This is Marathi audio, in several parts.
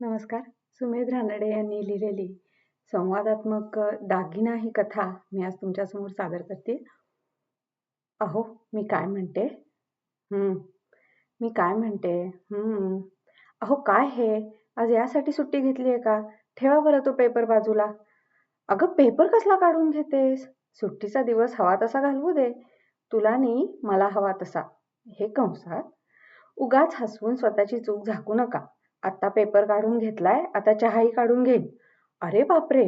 नमस्कार. सुमेध रानडे यांनी लिहिलेली संवादात्मक दागिना ही कथा मी आज तुमच्यासमोर सादर करते. अहो, मी काय म्हणते? हं, मी काय म्हणते? अहो, काय हे? आज यासाठी सुट्टी घेतली आहे का? ठेवा बरं तो पेपर बाजूला. अगं, पेपर कसला काढून घेतेस? सुट्टीचा दिवस हवा तसा घालवू दे. तुला नाही, मला हवा तसा. हे कंसात. उगाच हसवून स्वतःची चूक झाकू नका. आत्ता पेपर काढून घेतलाय, आता चहाही काढून घेईन. अरे बापरे!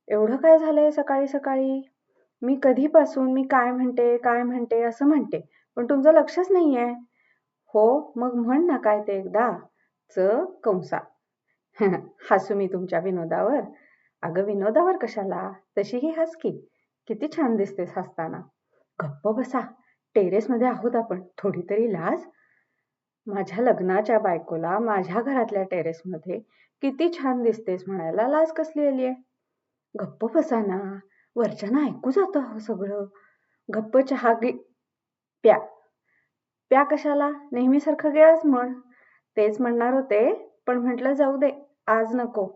एवढं काय झालंय सकाळी सकाळी? मी कधीपासून मी काय म्हणते असं म्हणते, पण तुमचं लक्षच नाहीये. हो, मग म्हण ना काय ते एकदा. च कंसा. हसू मी तुमच्या विनोदावर? अगं, विनोदावर कशाला? तशीही हस की. किती छान दिसतेस हसताना. गप्प बसा. टेरेसमध्ये आहोत आपण. थोडी तरी लाज. माझ्या लग्नाच्या बायकोला माझ्या घरातल्या टेरेसमध्ये किती छान दिसतेस म्हणायला लाज कसली आलीये? गप्प बसा ना. वरच्यानं ऐकू जातं हो सगळं. गप्प चहा प्या. प्या कशाला? नेहमीसारखं गिळाच म्हण. तेच म्हणणार होते, पण म्हटलं जाऊ दे, आज नको.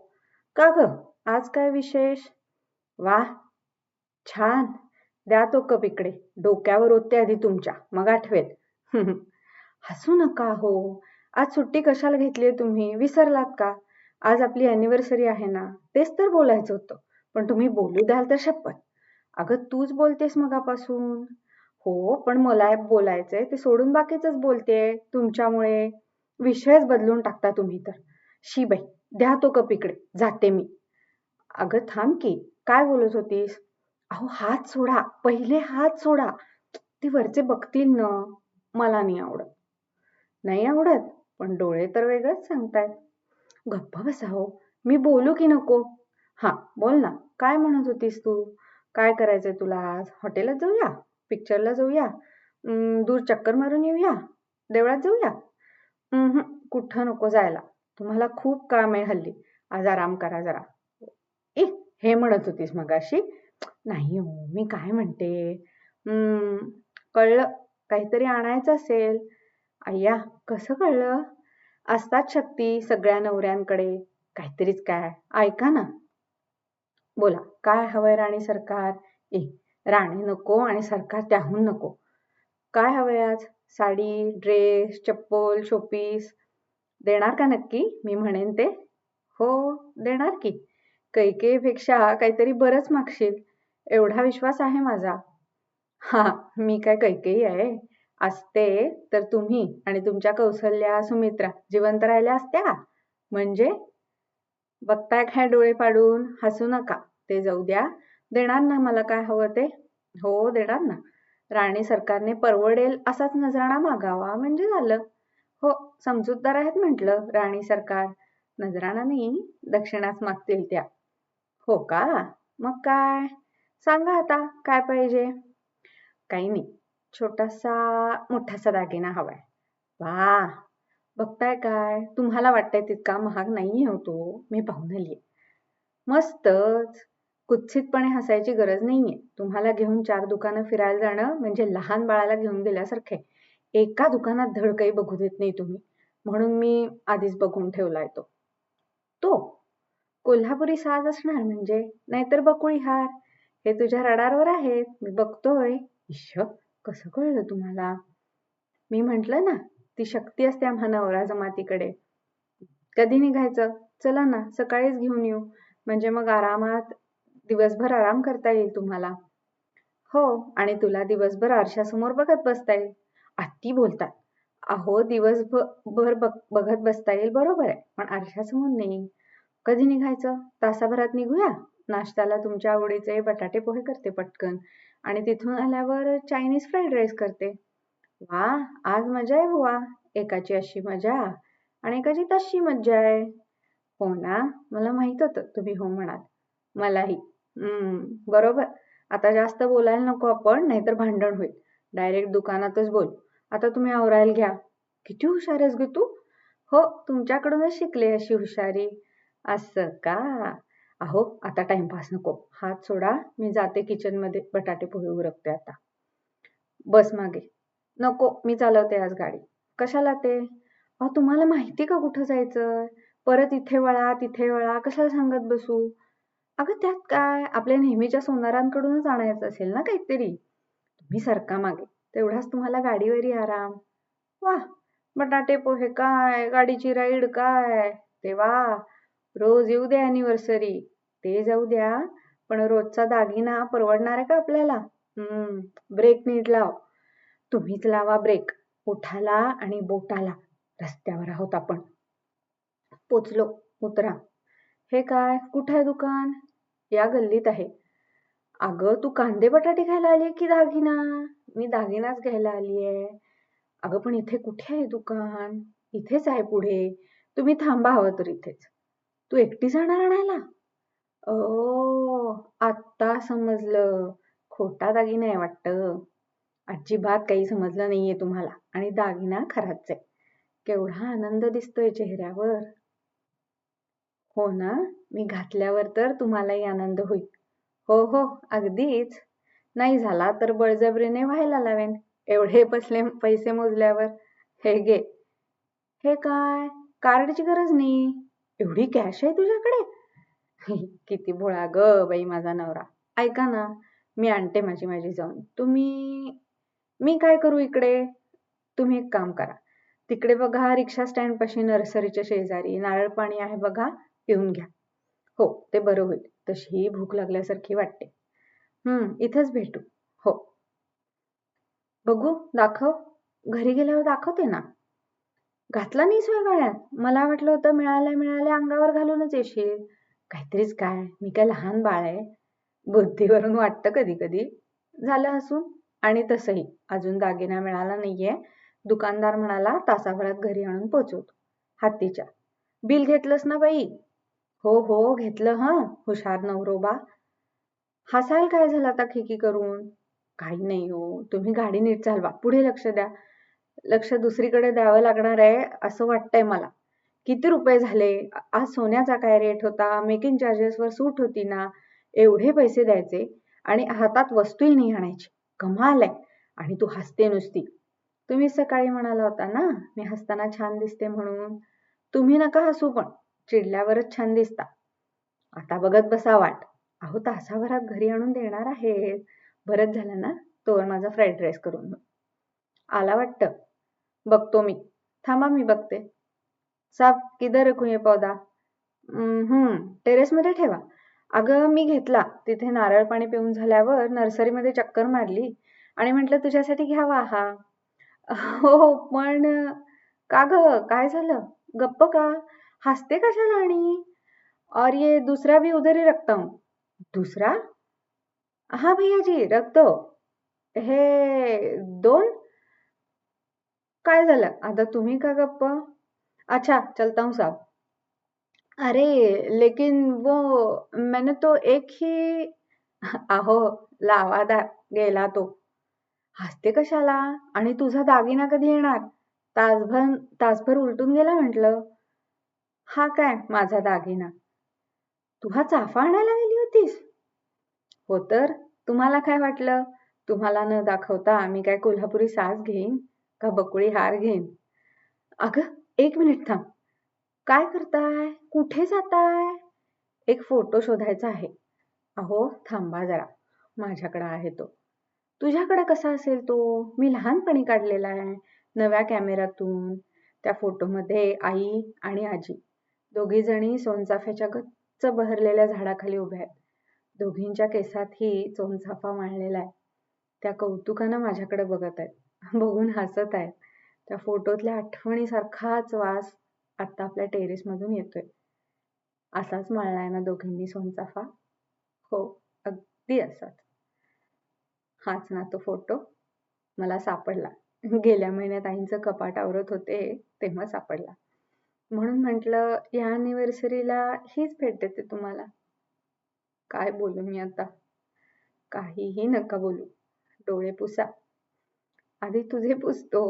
का गं? आज काय विशेष? वाह, छान. द्या तो कप इकडे. डोक्यावर ओतते आधी तुमच्या, मग आठवेल. हसू नका हो. आज सुट्टी कशाला घेतलीये तुम्ही? विसरलात का? आज आपली अॅनिव्हर्सरी आहे ना. तेच तर बोलायचं होतं. पण तुम्ही बोलू द्याल तर शपथ. अगं, तूच बोलतेस मगापासून. हो, पण मला बोलायचंय ते सोडून बाकीचंच बोलतेय. तुमच्यामुळे विषयच बदलून टाकता तुम्ही तर. शी बाई, द्या तो कप इकडे. जाते मी. अगं थांब की. काय बोलत होतीस? अहो, हात सोडा. पहिले हात सोडा. ते वरचे बघतील ना. मला नाही आवडत. नाही आवडत? पण डोळे तर वेगळंच सांगतायत. गप्प बसा हो. मी बोलू की नको? हा, बोल ना. काय म्हणत होतीस तू? काय करायचंय तुला आज? हॉटेलात जाऊया? पिक्चरला जाऊया? दूर चक्कर मारून येऊया? देवळात जाऊया? कुठं नको जायला. तुम्हाला खूप काम आहे हल्ली. आज आराम करा जरा. ए, हे म्हणत होतीस मगाशी? नाही हो, मी काय म्हणते? कळलं. काहीतरी आणायचं असेल. अय्या, कसं कळलं? असतात शक्ती सगळ्या नवऱ्यांकडे. काहीतरीच काय. ऐका ना. बोला, काय हवंय राणी सरकार? राणी नको आणि सरकार त्याहून नको. काय हवंय आज? साडी, ड्रेस, चप्पल, शोपीस? देणार का नक्की? मी म्हणेन ते. हो, देणार की. कैकेयीपेक्षा काहीतरी बरंच मागशील. एवढा विश्वास आहे माझा. हा, मी काय कैकेयी आहे? असते तर तुम्ही आणि तुमच्या कौसल्या, सुमित्रा जिवंत राहिल्या असत्या. म्हणजे बघताय काय डोळे पाडून? हसू नका. ते जाऊ द्या. देणार ना मला काय हवं ते? हो, देणार ना. राणी सरकारने परवडेल असाच नजराणा मागावा म्हणजे झालं. हो, समजूतदार आहेत म्हटलं राणी सरकार. नजराणा नाही, दक्षिणाच मागतील त्या. हो का? मग काय? सांगा आता काय पाहिजे? काही नाही. छोटासा मोठासा दागिना हवाय. वा, बघताय काय? तुम्हाला वाटतंय तितका महाग नाहीये हो तो. मी पाहून आलीये. मस्तच. कुत्सितपणे हसायची गरज नाहीये. तुम्हाला घेऊन 4 दुकानं फिरायला जाणं म्हणजे लहान बाळाला घेऊन गेल्यासारखे. एका दुकानात धड काही बघू देत नाही तुम्ही. म्हणून मी आधीच बघून ठेवलाय तो. तो कोल्हापुरी साज असणार म्हणजे, नाहीतर बकुळी हार. हे तुझ्या रडारवर आहेत. मी बघतोय. इश्श, कसं कळलं तुम्हाला? मी म्हंटल ना, ती शक्ती असते आम्हा नवरा जमातीकडे. कधी निघायचं? चला ना, सकाळीच घेऊन येऊ. म्हणजे मग आरामात दिवसभर आराम करता येईल तुम्हाला. हो, आणि तुला दिवसभर आरशासमोर बघत बसता येईल. आत्ती बोलतात. अहो, दिवसभर बघत बसता येईल बरोबर आहे, पण आरशासमोर नाही. कधी निघायचं? तासाभरात निघूया. नाश्त्याला तुमच्या आवडीचे बटाटे पोहे करते पटकन, आणि तिथून आल्यावर चायनीज फ्राईड राईस करते. वा, आज मजा आहे बुवा. एकाची अशी मजा आणि एकाची तशी मज्जा आहे. हो ना, मला माहित होतं तुम्ही हो म्हणाल. मलाही. बरोबर. आता जास्त बोलायला नको आपण, नाहीतर भांडण होईल. डायरेक्ट दुकानातच बोल. आता तुम्ही आवरायला घ्या. किती हुशार आहेस ग तू? हो, तुमच्याकडूनच शिकले अशी हुशारी. असं का? अहो, आता टाइमपास नको. हात सोडा. मी जाते किचनमध्ये बटाटे पोहे उरकते आता. बस मागे. नको, मी चालवते आज गाडी. कशाला ते? अहो, तुम्हाला माहिती का कुठं जायचं? परत इथे वळा तिथे वळा कशाला सांगत बसू. अगं त्यात काय, आपल्या नेहमीच्या सोनारांकडूनच आणायचं असेल ना काहीतरी. तुम्ही सरका मागे, तेवढाच तुम्हाला गाडीवरही आराम. वा, बटाटे पोहे काय, गाडीची राईड काय, तेव्हा रोज येऊ द्या अॅनिव्हर्सरी, ते जाऊ द्या, पण रोजचा दागिना परवडणार आहे का आपल्याला? ब्रेक नीट लाव. तुम्हीच लावा ब्रेक, ओठाला आणि बोटाला. रस्त्यावर आहोत आपण. पोचलो, उतरा. हे काय, कुठं आहे दुकान? या गल्लीत आहे. अगं तू कांदे बटाटे घ्यायला आली की दागिना? मी दागिनाच घ्यायला आली आहे. अगं पण इथे कुठे आहे दुकान? इथेच आहे पुढे. तुम्ही थांबा हवं तर इथेच. तू एकटी जाणार आणायला? ओ, आत्ता समजलं. खोटा दागिना आहे वाटतं. अजिबात काही समजलं नाहीये तुम्हाला, आणि दागिना खराच आहे. केवढा आनंद दिसतोय चेहऱ्यावर. हो ना, मी घातल्यावर तर तुम्हालाही आनंद होईल. हो हो, अगदीच. नाही झाला तर बळजबरीने व्हायला लावेन, एवढे पैसे मोजल्यावर. हे घे. हे काय, कार्डची गरज नाही. एवढी कॅश आहे तुझ्याकडे? किती भोळा ग बाई माझा नवरा. ऐका ना, मी आणते माझी माझी जाऊन. मी काय करू इकडे? तुम्ही एक काम करा, तिकडे बघा रिक्षा स्टँड पाशी नर्सरीच्या शेजारी नारळ पाणी आहे बघा, पिऊन घ्या. हो, ते बरं होईल. तशीही भूक लागल्यासारखी वाटते. इथेच भेटू. हो. बघू, दाखव. घरी गेल्यावर दाखवते ना. घातला नाहीस होय गळ्यात? मला वाटलं होतं मिळाल्या अंगावर घालूनच येशील. काहीतरीच काय, मी काय लहान बाळ आहे? बुद्धीवरून वाटतं कधी कधी. झालं हसून. आणि तसंही अजून दागिना मिळाला नाहीये. दुकानदार म्हणाला तासाभरात घरी आणून पोचवतो. हत्तीच्या. बिल घेतलंस ना बाई? हो हो, घेतलं. हुशार नवरोबा. हसायला काय झालं आता खिकी करून? काही नाही हो, तुम्ही गाडी नीट चालवा, पुढे लक्ष द्या. लक्ष दुसरीकडे द्यावं लागणार आहे असं वाटतंय मला. किती रुपये झाले? आज सोन्याचा काय रेट होता? मेकिंग चार्जेसवर सूट होती ना? एवढे पैसे द्यायचे आणि हातात वस्तूही नाही आणायची. कमाल आहे. आणि तू हसते नुसती. तुम्ही सकाळी म्हणाला होता ना मी हसताना छान दिसते म्हणून. तुम्ही नका हसू, पण चिडल्यावरच छान दिसता. आता बघत बसा वाट. अहो तासाभरात घरी आणून देणार आहे. बरंच झालं ना, तोवर माझा फ्राईड राईस करून. आला वाटतं. बघतो मी. थांबा, मी बघते. साब, किधर रखू ये पौधा? टेरेसमध्ये ठेवा. अगं मी घेतला. तिथे नारळ पाणी पिऊन झाल्यावर नर्सरीमध्ये चक्कर मारली आणि म्हटलं तुझ्यासाठी घ्यावा हा. हो, पण का ग, काय झालं? गप्प का? हसते कशाला? आणि और ये दूसरा भी उधर ही रखता हूँ. दूसरा? हाँ भैया जी, रख दो. हे 2? काय झालं? आता तुम्ही का गप्प? अच्छा, चलता हूँ साहब. अरे, लेकिन वो मैंने तो एक ही. अहो, लावादार गेला तो. हसते कशाला? आणि तुझा दागिना कधी येणार? तासभर उलटून गेला म्हटलं. हा काय माझा दागिना? तू हा चाफा आणायला गेली होतीस? हो तर, तुम्हाला काय वाटलं? तुम्हाला न दाखवता मी काय कोल्हापुरी साज घेईन का बकुळी हार घेईन? अगं, एक मिनिट थांब. काय करताय? कुठे जाताय? एक फोटो शोधायचा आहे. अहो थांबा जरा, माझ्याकडे आहे तो. तुझ्याकडे कसा असेल तो? मी लहानपणी काढलेला आहे, नव्या कॅमेऱ्यातून. त्या फोटोमध्ये आई आणि आजी दोघी जणी सोनचाफ्याच्या गच्च बहरलेल्या झाडाखाली उभ्या आहेत. दोघींच्या केसातही सोनचाफा माळलेला आहे. त्या कौतुकानं माझ्याकडे बघत आहेत, बघून हसत आहेत. त्या फोटोतल्या आठवणीसारखाच वास आता आपल्या टेरेसमधून येतोय. असाच माळलाय ना दोघींनी सोनचाफा? हो, अगदी असाच. हाच ना तो फोटो. मला सापडला. गेल्या महिन्यात आईंचं कपाट आवरत होते तेव्हा सापडला. म्हणून म्हटलं या अॅनिव्हर्सरीला हीच भेट देते तुम्हाला. काय बोलू मी आता? काहीही नका बोलू. डोळे पुसा. आधी तुझे पुसतो.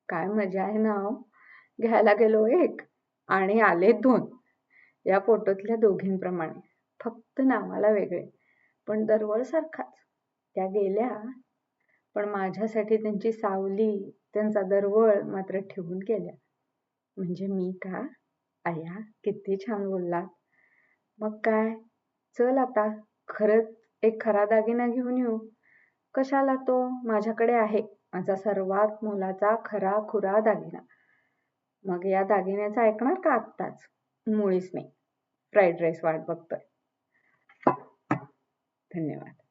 काय मजा आहे ना हो. घ्यायला गेलो एक आणि आले 2. या फोटोतल्या दोघींप्रमाणे, फक्त नावाला वेगळे, पण दरवळ सारखाच. त्या गेल्या, पण माझ्यासाठी त्यांची सावली, त्यांचा दरवळ मात्र ठेवून गेल्या. म्हणजे मी का? अय्या किती छान बोललात. मग काय, चल आता खरंच एक खरा दागिना घेऊन येऊ. कशाला तो, माझ्याकडे आहे माझा सर्वात मोलाचा खरा खुरा दागिना. मग या दागिन्याचं ऐकणार का आत्ताच? मुळीच नाही. फ्राईड राईस वाट बघतोय. धन्यवाद.